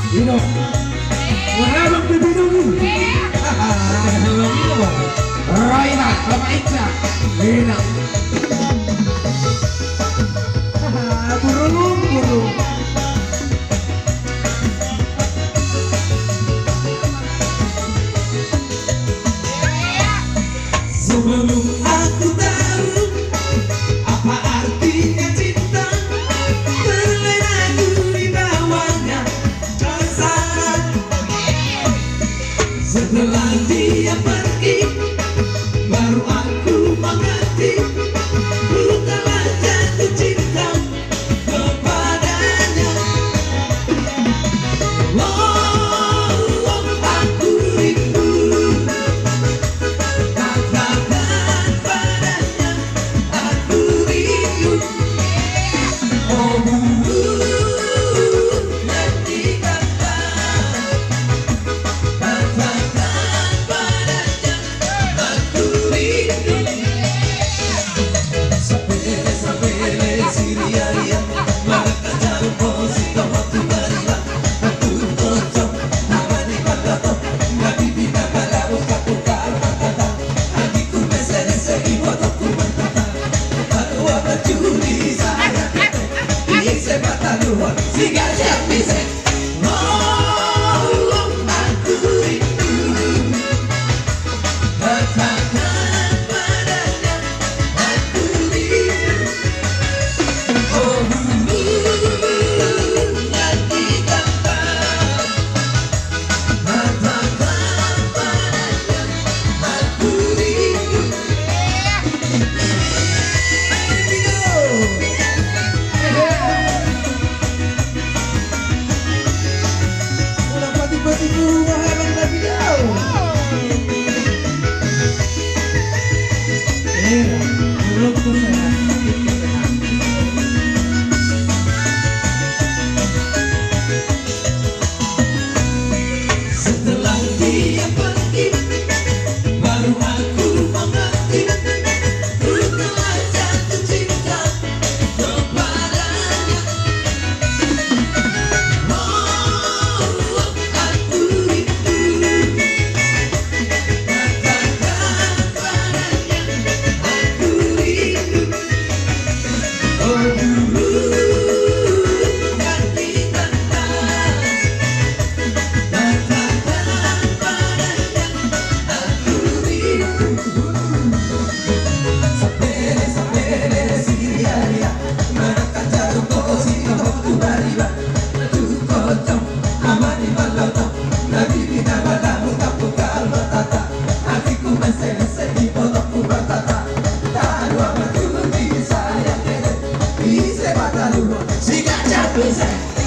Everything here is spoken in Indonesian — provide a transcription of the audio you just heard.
Minum. Wahabang bibinungin. Hahaha, minum. Roina, lama ikna. Minum. Hahaha, burung. Sebelum aku tahu apa artinya cinta, terlena aku di bawahnya penasaran. Setelah dia pergi, baru aku mengerti, ku telah jatuh cinta kepadanya. Oh, aku rindu. Setelah dia pergi, baru aku mengerti, ku telah jatuh cinta kepadanya. Oh, aku rindu, katakan padanya, aku rindu. Oh, dulu yang ditanda. Si caccia pesante.